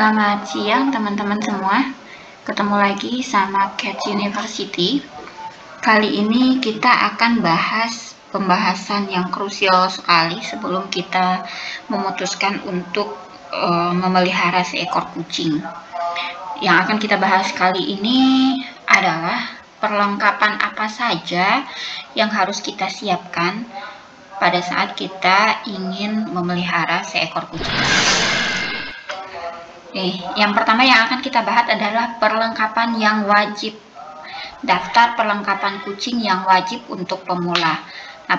Selamat siang teman-teman semua. Ketemu lagi sama Cats University. Kali ini kita akan bahas pembahasan yang krusial sekali sebelum kita memutuskan untuk memelihara seekor kucing. Yang akan kita bahas kali ini adalah perlengkapan apa saja yang harus kita siapkan pada saat kita ingin memelihara seekor kucing. Yang pertama yang akan kita bahas adalah perlengkapan yang wajib. Daftar perlengkapan kucing yang wajib untuk pemula. Nah,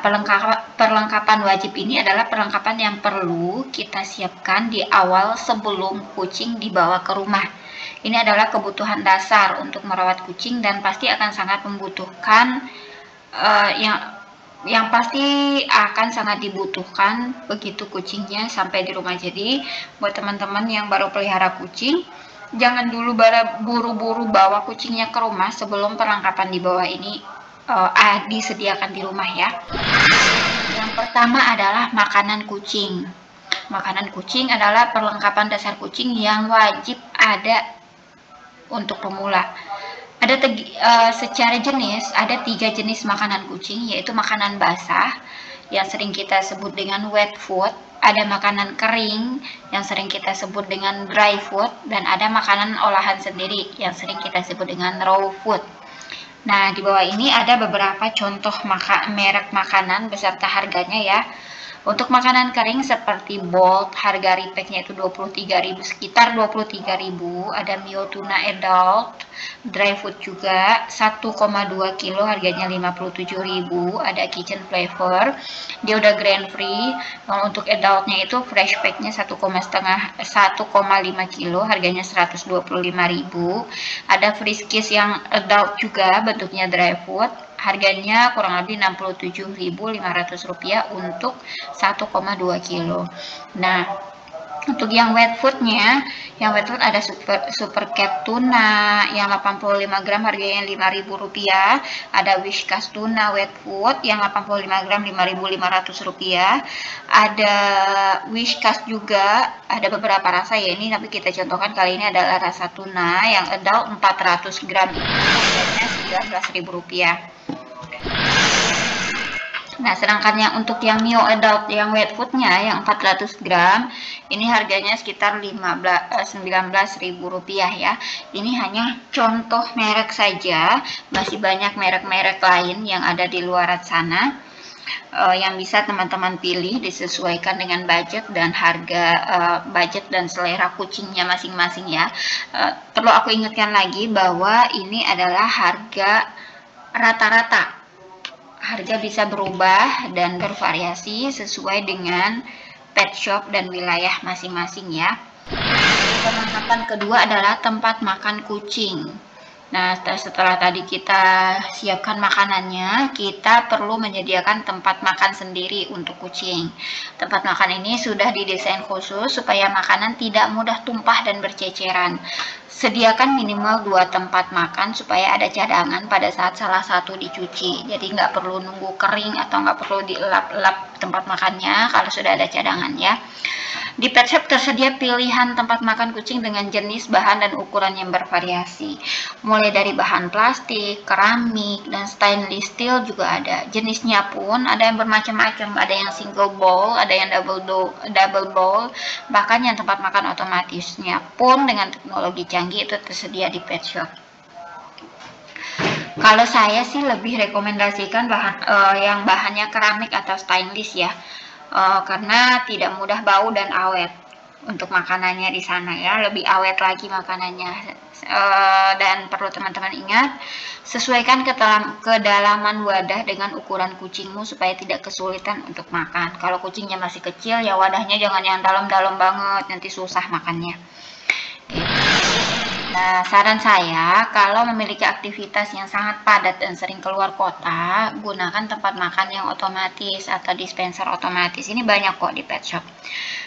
perlengkapan wajib ini adalah perlengkapan yang perlu kita siapkan di awal sebelum kucing dibawa ke rumah. Ini adalah kebutuhan dasar untuk merawat kucing dan pasti akan sangat membutuhkan yang pasti akan sangat dibutuhkan begitu kucingnya sampai di rumah. Jadi buat teman-teman yang baru pelihara kucing, jangan dulu buru-buru bawa kucingnya ke rumah sebelum perlengkapan di bawah ini disediakan di rumah ya. Yang pertama adalah makanan kucing. Makanan kucing adalah perlengkapan dasar kucing yang wajib ada untuk pemula. Secara jenis ada 3 jenis makanan kucing, yaitu makanan basah yang sering kita sebut dengan wet food, ada makanan kering yang sering kita sebut dengan dry food, dan ada makanan olahan sendiri yang sering kita sebut dengan raw food. Nah, di bawah ini ada beberapa contoh merek makanan beserta harganya ya. Untuk makanan kering seperti Bolt, harga repacknya itu 23.000, sekitar 23.000. Ada Mio Tuna Adult, dry food juga 1,2 kilo harganya 57.000. Ada Kitchen Flavor, dia udah grain free. Untuk adultnya itu fresh packnya 1,5 kilo harganya 125.000. Ada Friskies yang adult juga bentuknya dry food, harganya kurang lebih Rp67.500 untuk 1,2 kilo. Nah, untuk yang wet foodnya, yang wet food ada super cat tuna yang 85 gram harganya Rp5.000. Ada Whiskas tuna wet food yang 85 gram Rp5.500. Ada Whiskas juga, ada beberapa rasa ya ini, tapi kita contohkan kali ini adalah rasa tuna yang adult 400 gram harganya Rp19.000. Nah, sedangkan yang untuk yang Mio Adult yang wet foodnya yang 400 gram ini harganya sekitar Rp19.000 ya. Ini hanya contoh merek saja, masih banyak merek-merek lain yang ada di luar sana yang bisa teman-teman pilih, disesuaikan dengan budget dan harga, budget dan selera kucingnya masing-masing ya. Perlu aku ingatkan lagi bahwa ini adalah harga rata-rata. Harga bisa berubah dan bervariasi sesuai dengan pet shop dan wilayah masing-masing ya. Perlengkapan kedua adalah tempat makan kucing. Nah, setelah tadi kita siapkan makanannya, kita perlu menyediakan tempat makan sendiri untuk kucing. Tempat makan ini sudah didesain khusus supaya makanan tidak mudah tumpah dan berceceran. Sediakan minimal 2 tempat makan supaya ada cadangan pada saat salah satu dicuci. Jadi nggak perlu nunggu kering atau nggak perlu dielap-elap tempat makannya kalau sudah ada cadangan ya. Di pet shop tersedia pilihan tempat makan kucing dengan jenis, bahan, dan ukuran yang bervariasi. Mulai dari bahan plastik, keramik, dan stainless steel juga ada. Jenisnya pun ada yang bermacam-macam, ada yang single bowl, ada yang double bowl, bahkan yang tempat makan otomatisnya pun dengan teknologi canggih itu tersedia di pet shop. Kalau saya sih lebih rekomendasikan yang bahannya keramik atau stainless ya. Karena tidak mudah bau dan awet untuk makanannya di sana ya, lebih awet lagi makanannya. Dan perlu teman-teman ingat, sesuaikan kedalaman wadah dengan ukuran kucingmu supaya tidak kesulitan untuk makan. Kalau kucingnya masih kecil ya wadahnya jangan yang dalam-dalam banget, nanti susah makannya gitu. Nah, saran saya, kalau memiliki aktivitas yang sangat padat dan sering keluar kota, gunakan tempat makan yang otomatis atau dispenser otomatis. Ini banyak kok di pet shop.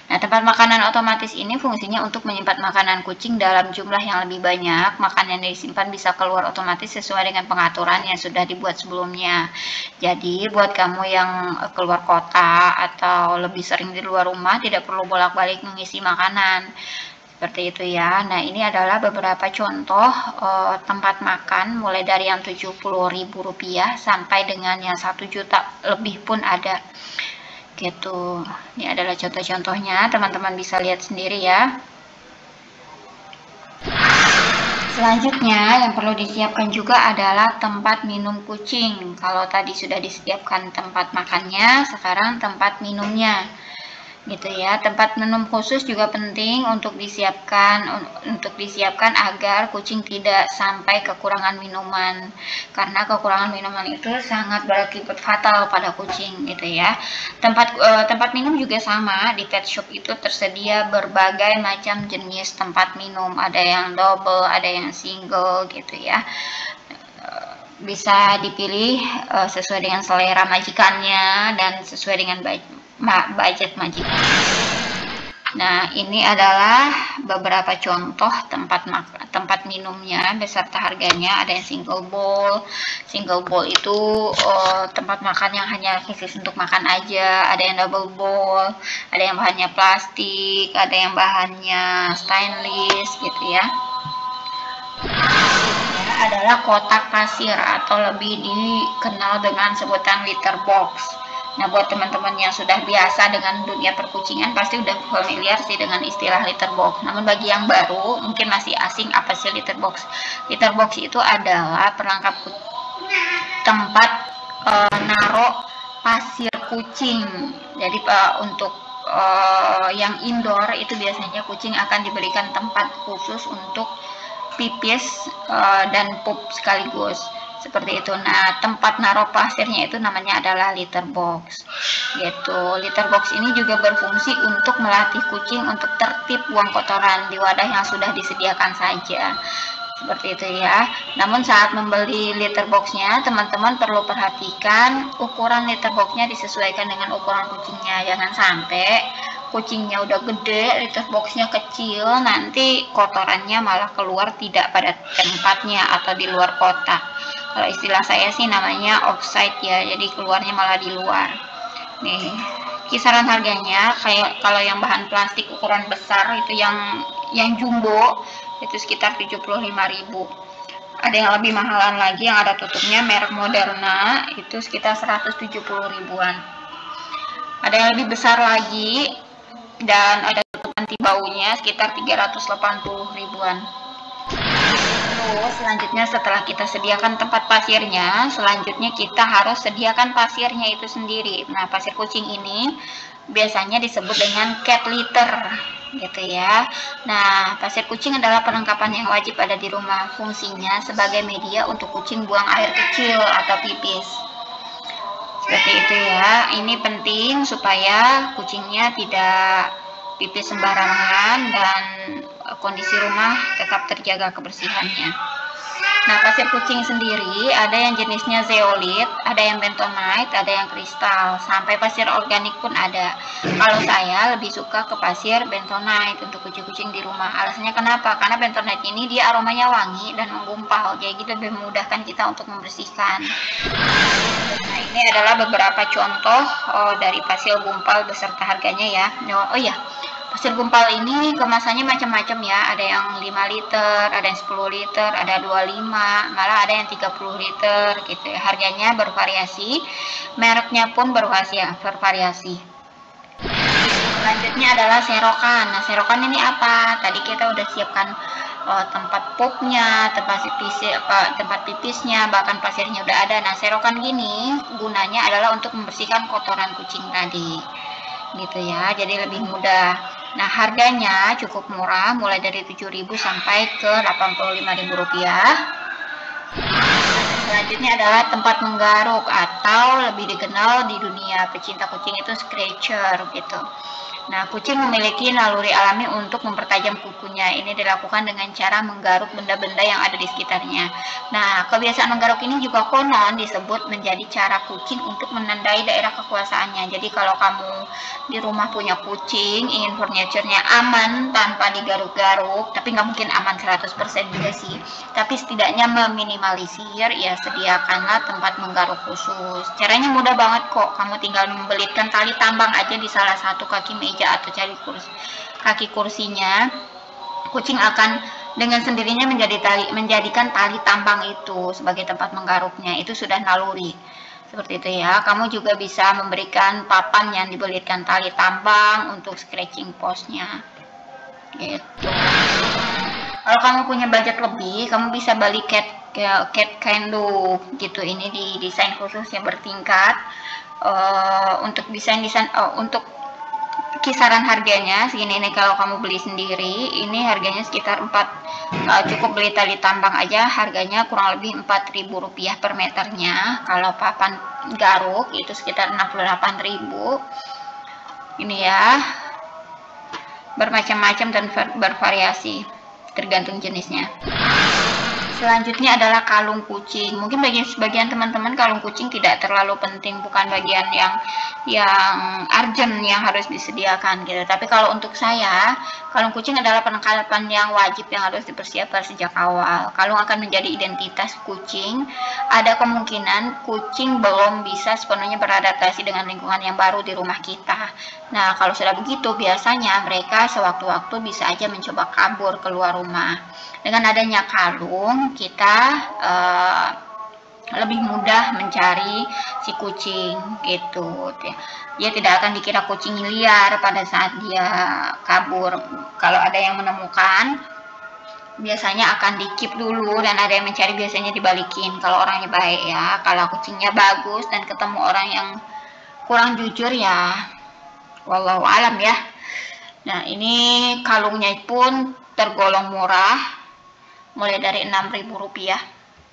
Nah, tempat makanan otomatis ini fungsinya untuk menyimpan makanan kucing dalam jumlah yang lebih banyak. Makanan yang disimpan bisa keluar otomatis sesuai dengan pengaturan yang sudah dibuat sebelumnya. Jadi, buat kamu yang keluar kota atau lebih sering di luar rumah, tidak perlu bolak-balik mengisi makanan. Seperti itu ya. Nah, ini adalah beberapa contoh tempat makan mulai dari yang Rp70.000 sampai dengan yang 1 juta lebih pun ada. Gitu. Ini adalah contoh-contohnya, teman-teman bisa lihat sendiri ya. Selanjutnya yang perlu disiapkan juga adalah tempat minum kucing. Kalau tadi sudah disediakan tempat makannya, sekarang tempat minumnya. Gitu ya. Tempat minum khusus juga penting untuk disiapkan agar kucing tidak sampai kekurangan minuman, karena kekurangan minuman itu sangat berakibat fatal pada kucing gitu ya. Tempat minum juga sama, di pet shop itu tersedia berbagai macam jenis tempat minum, ada yang double, ada yang single gitu ya. Bisa dipilih sesuai dengan selera majikannya dan sesuai dengan budget majikan. Nah, ini adalah beberapa contoh tempat minumnya beserta harganya. Ada yang single bowl. Single bowl itu tempat makan yang hanya khusus untuk makan aja. Ada yang double bowl, ada yang bahannya plastik, ada yang bahannya stainless gitu ya. Adalah kotak pasir atau lebih dikenal dengan sebutan litter box. Nah, buat teman-teman yang sudah biasa dengan dunia perkucingan pasti udah familiar sih dengan istilah litter box. Namun bagi yang baru mungkin masih asing apa sih litter box. Litter box itu adalah perlengkap tempat naruh pasir kucing. Jadi untuk yang indoor itu biasanya kucing akan diberikan tempat khusus untuk pipis dan pup sekaligus, seperti itu. Nah, tempat naruh pasirnya itu namanya adalah litter box gitu. Litter box ini juga berfungsi untuk melatih kucing untuk tertib buang kotoran di wadah yang sudah disediakan saja, seperti itu ya. Namun saat membeli litter boxnya, teman-teman perlu perhatikan ukuran litter boxnya disesuaikan dengan ukuran kucingnya. Jangan sampai kucingnya udah gede, litter boxnya kecil, nanti kotorannya malah keluar tidak pada tempatnya atau di luar kotak. Kalau istilah saya sih namanya offside ya, jadi keluarnya malah di luar. Nih, kisaran harganya kayak kalau yang bahan plastik ukuran besar itu yang jumbo itu sekitar 75.000. Ada yang lebih mahalan lagi yang ada tutupnya, merek Moderna, itu sekitar 170 ribuan. Ada yang lebih besar lagi dan ada tutup anti baunya sekitar 380 ribuan. Terus selanjutnya setelah kita sediakan tempat pasirnya, selanjutnya kita harus sediakan pasirnya itu sendiri. Nah, pasir kucing ini biasanya disebut dengan cat litter gitu ya. Nah, pasir kucing adalah perlengkapan yang wajib ada di rumah. Fungsinya sebagai media untuk kucing buang air kecil atau pipis. Seperti itu ya. Ini penting supaya kucingnya tidak pipis sembarangan dan kondisi rumah tetap terjaga kebersihannya. Nah, pasir kucing sendiri ada yang jenisnya zeolit, ada yang bentonite, ada yang kristal, sampai pasir organik pun ada. Kalau saya lebih suka ke pasir bentonite untuk kucing-kucing di rumah. Alasannya kenapa? Karena bentonite ini dia aromanya wangi dan menggumpal, jadi gitu lebih memudahkan kita untuk membersihkan. Nah, ini adalah beberapa contoh dari pasir gumpal beserta harganya ya. Oh iya, pasir gumpal ini kemasannya macam-macam ya. Ada yang 5 liter, ada yang 10 liter, ada 25, malah ada yang 30 liter gitu ya. Harganya bervariasi, mereknya pun bervariasi. Selanjutnya adalah serokan. Nah, serokan ini apa? Tadi kita udah siapkan tempat pupnya, tempat pipisnya, bahkan pasirnya udah ada. Nah, serokan gini gunanya adalah untuk membersihkan kotoran kucing tadi gitu ya, jadi lebih mudah. Nah, harganya cukup murah, mulai dari 7.000 sampai ke 85.000 rupiah. Selanjutnya adalah tempat menggaruk atau lebih dikenal di dunia pecinta kucing itu scratcher gitu. Nah, kucing memiliki naluri alami untuk mempertajam kukunya. Ini dilakukan dengan cara menggaruk benda-benda yang ada di sekitarnya. Nah, kebiasaan menggaruk ini juga konon disebut menjadi cara kucing untuk menandai daerah kekuasaannya. Jadi kalau kamu di rumah punya kucing, ingin furniturnya aman tanpa digaruk-garuk, tapi nggak mungkin aman 100% juga sih. Tapi setidaknya meminimalisir, ya sediakanlah tempat menggaruk khusus. Caranya mudah banget kok. Kamu tinggal membelitkan tali tambang aja di salah satu kaki meja atau kaki kursinya. kucing akan dengan sendirinya menjadikan tali tambang itu sebagai tempat menggaruknya. Itu sudah naluri. Seperti itu ya. Kamu juga bisa memberikan papan yang dibelitkan tali tambang untuk scratching postnya. Gitu. Kalau kamu punya budget lebih, kamu bisa beli cat candle gitu. Ini didesain khusus yang bertingkat. Untuk untuk kisaran harganya segini nih. Kalau kamu beli sendiri ini harganya sekitar cukup beli tali tambang aja harganya kurang lebih Rp4.000 per meternya. Kalau papan garuk itu sekitar 68.000. Ini ya, bermacam-macam dan bervariasi tergantung jenisnya. Selanjutnya adalah kalung kucing. Mungkin bagi sebagian teman-teman kalung kucing tidak terlalu penting, bukan bagian yang urgent yang harus disediakan gitu. Tapi kalau untuk saya, kalung kucing adalah perlengkapan yang wajib yang harus dipersiapkan sejak awal. Kalung akan menjadi identitas kucing. Ada kemungkinan kucing belum bisa sepenuhnya beradaptasi dengan lingkungan yang baru di rumah kita. Nah, kalau sudah begitu, biasanya mereka sewaktu-waktu bisa aja mencoba kabur keluar rumah. Dengan adanya kalung, kita lebih mudah mencari si kucing gitu. Dia tidak akan dikira kucing liar pada saat dia kabur. Kalau ada yang menemukan, biasanya akan di-keep dulu, dan ada yang mencari biasanya dibalikin kalau orangnya baik ya. Kalau kucingnya bagus dan ketemu orang yang kurang jujur ya, wallahu alam ya. Nah, ini kalungnya pun tergolong murah, mulai dari Rp6.000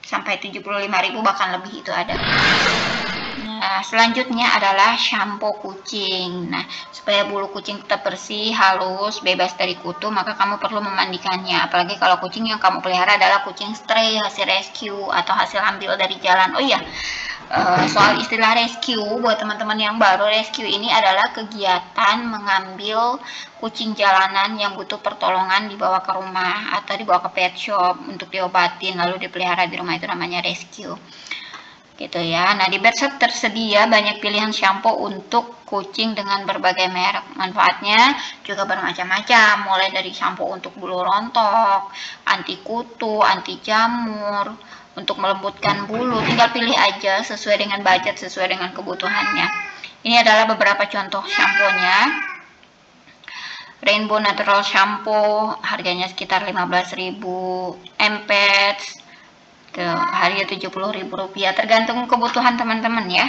sampai Rp75.000, bahkan lebih itu ada. Nah, selanjutnya adalah shampoo kucing. Nah, supaya bulu kucing tetap bersih, halus, bebas dari kutu, maka kamu perlu memandikannya. Apalagi kalau kucing yang kamu pelihara adalah kucing stray, hasil rescue, atau hasil ambil dari jalan. Oh iya, soal istilah rescue, buat teman-teman yang baru, rescue ini adalah kegiatan mengambil kucing jalanan yang butuh pertolongan dibawa ke rumah atau dibawa ke pet shop untuk diobatin lalu dipelihara di rumah, itu namanya rescue gitu ya. Nah, di pet shop tersedia banyak pilihan shampoo untuk kucing dengan berbagai merek. Manfaatnya juga bermacam-macam, mulai dari shampoo untuk bulu rontok, anti kutu, anti jamur, untuk melembutkan bulu. Tinggal pilih aja sesuai dengan budget, sesuai dengan kebutuhannya. Ini adalah beberapa contoh shampoo-nya. Rainbow Natural Shampoo harganya sekitar 15.000, Empets ke harga Rp70.000, tergantung kebutuhan teman-teman ya.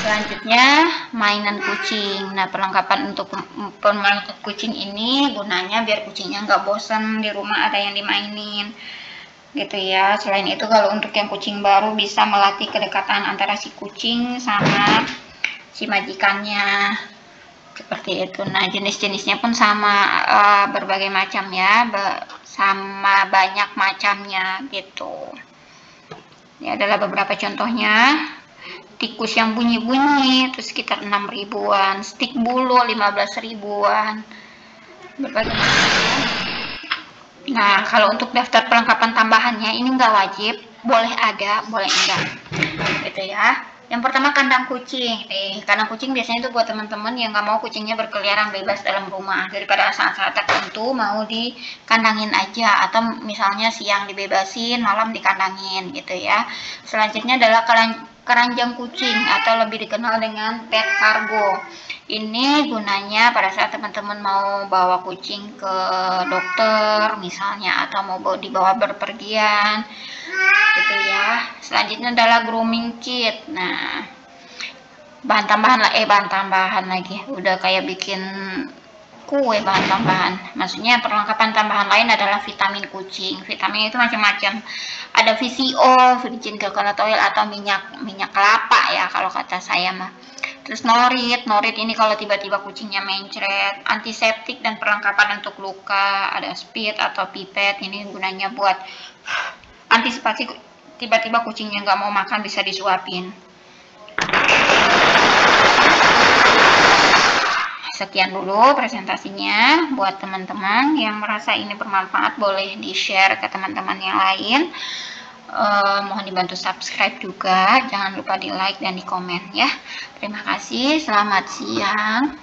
Selanjutnya mainan kucing. Nah, perlengkapan untuk permainan kucing ini gunanya biar kucingnya nggak bosan di rumah, ada yang dimainin gitu ya. Selain itu, kalau untuk yang kucing baru bisa melatih kedekatan antara si kucing sama si majikannya seperti itu. Nah, jenis-jenisnya pun sama, berbagai macam ya, sama banyak macamnya gitu. Ini adalah beberapa contohnya. Tikus yang bunyi-bunyi itu sekitar 6.000-an, stik bulu 15.000-an, berbagai macam. Nah, kalau untuk daftar perlengkapan tambahannya ini nggak wajib, boleh ada, boleh enggak, gitu ya. Yang pertama, kandang kucing. Kandang kucing biasanya itu buat teman-teman yang nggak mau kucingnya berkeliaran bebas dalam rumah. Daripada saat-saat tertentu mau dikandangin aja, atau misalnya siang dibebasin, malam dikandangin gitu ya. Selanjutnya adalah keranjang kucing atau lebih dikenal dengan pet cargo. Ini gunanya pada saat teman-teman mau bawa kucing ke dokter misalnya, atau mau dibawa berpergian gitu ya. Selanjutnya adalah grooming kit. Nah, bahan tambahan lagi, udah kayak bikin kue. Bahan tambahan maksudnya perlengkapan tambahan lain adalah vitamin kucing. Vitamin itu macam-macam, ada VCO, virgin coconut oil, atau minyak kelapa ya kalau kata saya mah. Terus norit ini kalau tiba-tiba kucingnya mencret, antiseptik dan perlengkapan untuk luka, ada spit atau pipet. Ini gunanya buat antisipasi tiba-tiba kucingnya nggak mau makan, bisa disuapin. Sekian dulu presentasinya. Buat teman-teman yang merasa ini bermanfaat, boleh di-share ke teman-teman yang lain. Mohon dibantu subscribe juga, jangan lupa di like dan di komen ya. Terima kasih, selamat siang.